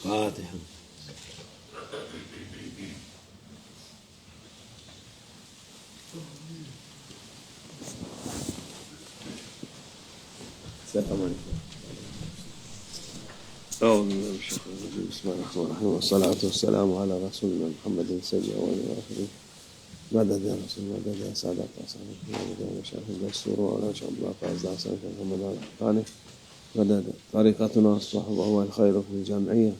Fatiha. Selamun Aleyküm. Bismillahirrahmanirrahim. Ve salatu ve selamu ala Resulina Muhammedin seyyidi ve ahirin. Meded ya Resul, meded ya Sadat ve Sadat. Meded ya Meşahil Destur ve ala Şabla Fazda Hasan Muhammed Hakkani. Meded tarikatuna as-sahaba ve el-hayru fil cem'iyye.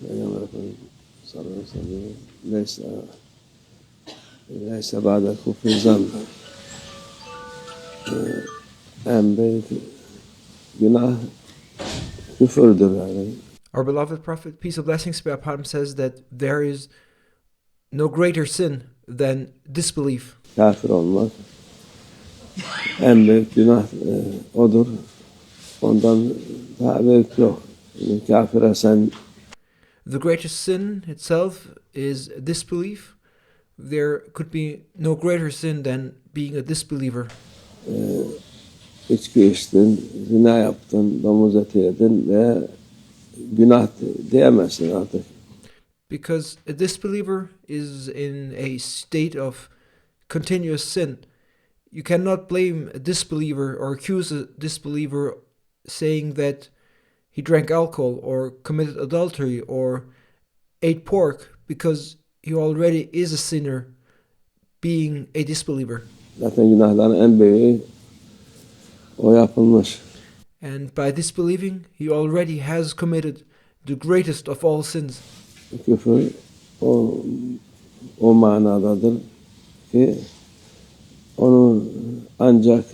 Peygamber Efendimiz sallallahu aleyhi ve sellem leyse ba'de kufri zan. En büyük günah küfürdür yani. Our beloved Prophet, peace and blessings be upon him, says that there is no greater sin than disbelief. Kafir olmak en büyük günah odur. Ondan daha büyük yok. Yani kafire sen The greatest sin itself is disbelief. There could be no greater sin than being a disbeliever. içki içtin, zina yaptın, domuz eti yedin ve günah diyemezsin artık. Because a disbeliever is in a state of continuous sin. You cannot blame a disbeliever or accuse a disbeliever saying that he drank alcohol or committed adultery or ate pork, because he already is a sinner being a disbeliever. Zaten günahların en büyüğü o yapılmış. And by disbelieving, he already has committed the greatest of all sins. Küfür o manadadır ki onu ancak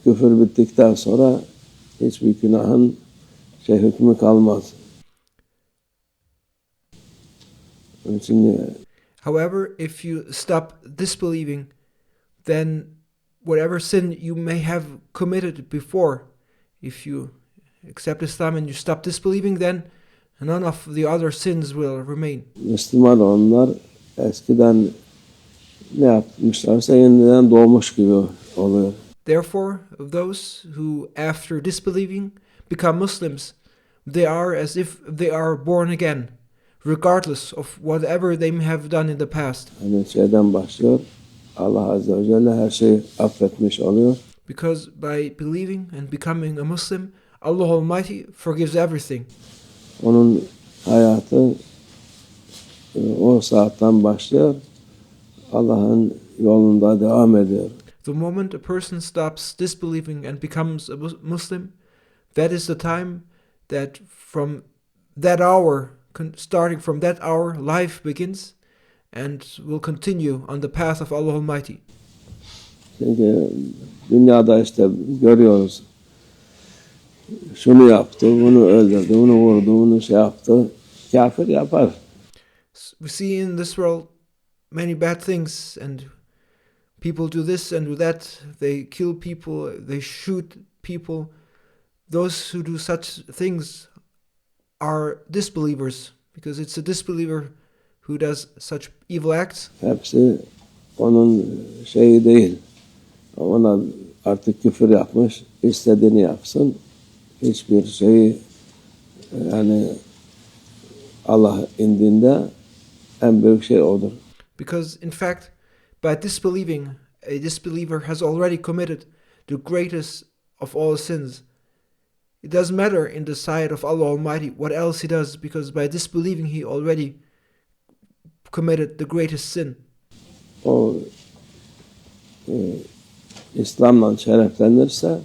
küfür bittikten sonra hiçbir günahın hükmü kalmaz. Onun için However, if you stop disbelieving, then whatever sin you may have committed before, if you accept Islam and you stop disbelieving, then none of the other sins will remain. Müslüman onlar eskiden ne yapmışlarsa yeniden doğmuş gibi oluyor. Therefore, those who, after disbelieving, become Muslims, they are as if they are born again, regardless of whatever they may have done in the past. Hani şeyden başlıyor, Allah Azze ve Celle her şeyi affetmiş oluyor. Because by believing and becoming a Muslim, Allah Almighty forgives everything. Onun hayatı o saatten başlıyor, Allah'ın yolunda devam ediyor. The moment a person stops disbelieving and becomes a Muslim, that is the time that from that hour, starting from that hour, life begins and will continue on the path of Allah Almighty. Çünkü dünyada işte görüyoruz, şunu yaptı, bunu öldürdü, bunu vurdu, bunu şey yaptı, kafir yapar. We see in this world many bad things, and people do this and do that. They kill people, they shoot people. Those who do such things are disbelievers, because it's a disbeliever who does such evil acts. Hepsi onun şeyi değil. Ona artık küfür yapmış, istediğini yapsın. Hiçbir şeyi yani Allah indinde en büyük şey odur. Because in fact, by disbelieving, a disbeliever has already committed the greatest of all sins. It doesn't matter in the sight of Allah Almighty what else he does, because by disbelieving he already committed the greatest sin. O İslam'la şereflenirse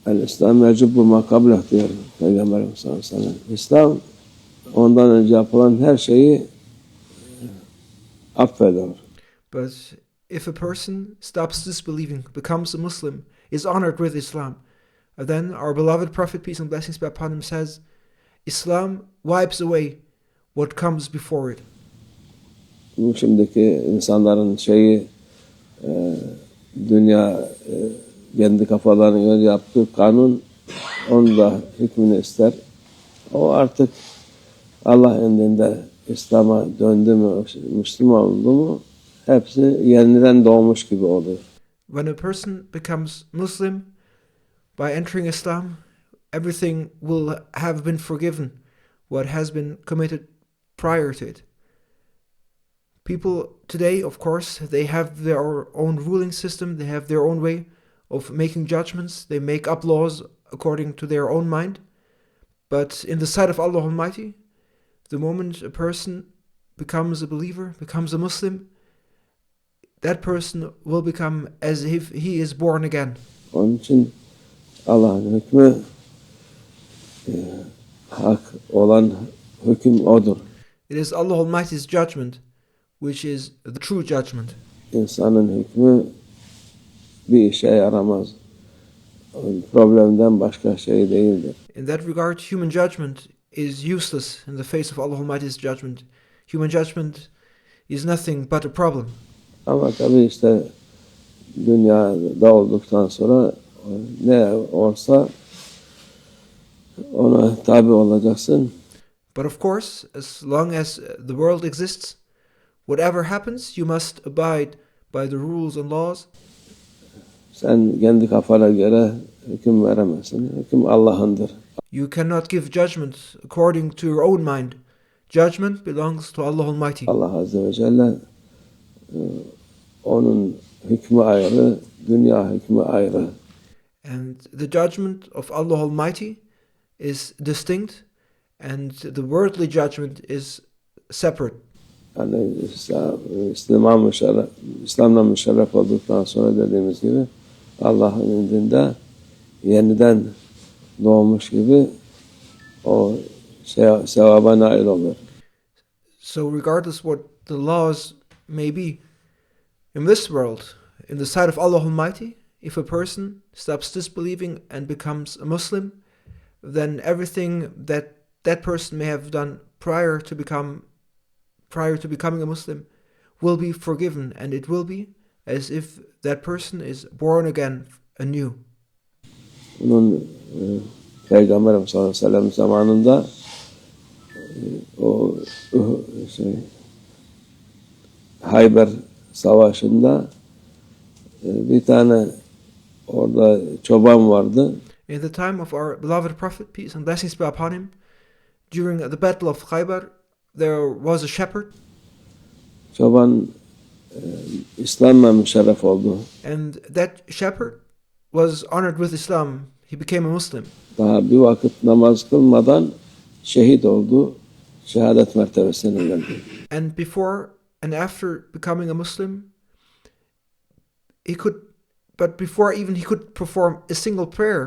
el-İslam mecubbu ma kablah diyor Peygamberimiz sallallahu aleyhi ve sellem. İslam ondan önce yapılan her şeyi affeder. But if a person stops disbelieving, becomes a Muslim, is honored with Islam, then our beloved Prophet, peace and blessings be upon him, says, Islam wipes away what comes before it. Bu şimdiki insanların şeyi dünya kendi kafalarına göre yaptığı kanun onun da hükmünü ister. O artık Allah indinde İslam'a döndü mü, Müslüman oldu mu hepsi yeniden doğmuş gibi oluyor. When a person becomes Muslim, By entering Islam, everything will have been forgiven, what has been committed prior to it. People today, of course, they have their own ruling system, they have their own way of making judgments, they make up laws according to their own mind. But in the sight of Allah Almighty, the moment a person becomes a believer, becomes a Muslim, that person will become as if he is born again. Onun için Allah'ın hükmü hak olan hüküm odur. It is Allah Almighty's judgment, which is the true judgment. İnsanın hükmü bir işe yaramaz. Problemden başka şey değildir. In that regard, human judgment is useless in the face of Allah Almighty's judgment. Human judgment is nothing but a problem. Ama tabii işte dünyada olduktan sonra ne olsa ona tabi olacaksın. But of course, as long as the world exists, whatever happens, you must abide by the rules and laws. Sen kendi kafana göre hüküm veremezsin. Hüküm Allah'ındır. You cannot give judgment according to your own mind. Judgment belongs to Allah Almighty. Allah Azze ve Celle onun hükmü ayrı, dünya hükmü ayrı. And the judgment of Allah Almighty is distinct, and the worldly judgment is separate. Yani İslam'la müşerref olduktan sonra dediğimiz gibi Allah'ın indinde yeniden doğmuş gibi o sevaba nail olur. So regardless what the laws may be in this world, in the sight of Allah Almighty, if a person stops disbelieving and becomes a Muslim, then everything that that person may have done prior to becoming a Muslim will be forgiven, and it will be as if that person is born again anew. Bunun Peygamberimiz sallallahu aleyhi ve sellem zamanında o Hayber Savaşı'nda bir tane orada çoban vardı. In the time of our beloved Prophet, peace and blessings be upon him, during the Battle of Khaybar, there was a shepherd. Çoban İslam'la müşerref oldu. And that shepherd was honored with Islam. He became a Muslim. Daha bir vakit namaz kılmadan şehit oldu. Şehadet mertebesine geldi. And before and after becoming a Muslim, before even he could perform a single prayer,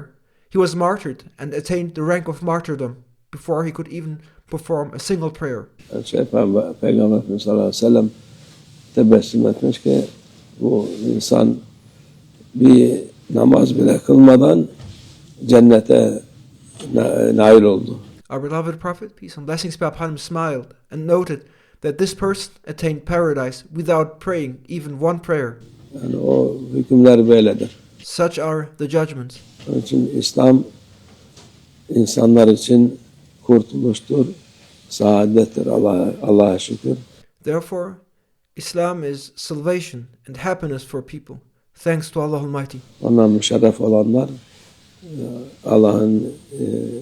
he was martyred and attained the rank of martyrdom before he could even perform a single prayer. Peygamber sallallahu aleyhi ve sellem tebessüm etmiş ki bu insan bir namaz bile kılmadan cennete nail oldu. Our beloved Prophet, peace and blessings be upon him, smiled and noted that this person attained paradise without praying even one prayer. Yani o hükümler böyledir. Such are the judgments. Onun için İslam insanlar için kurtuluştur, saadettir. Allah'a şükür. Therefore, Islam is salvation and happiness for people, thanks to Allah Almighty. Ondan müşerref olanlar Allah'ın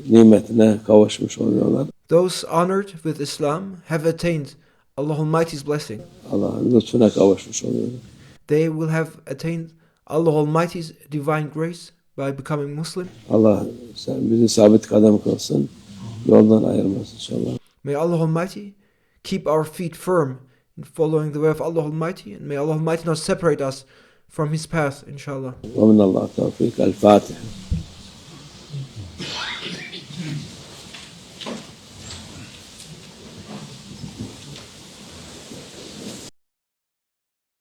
nimetine kavuşmuş oluyorlar. Those honored with Islam have attained Allah Almighty's blessing. Allah'ın lütfuna kavuşmuş oluyorlar. They will have attained Allah Almighty's divine grace by becoming Muslim. Allah bizi sabit kadem kılsın, yoldan ayırmasın inşallah. May Allah Almighty keep our feet firm in following the way of Allah Almighty, and may Allah Almighty not separate us from His path, inshallah. Ve minallah tevfik. El Fatiha.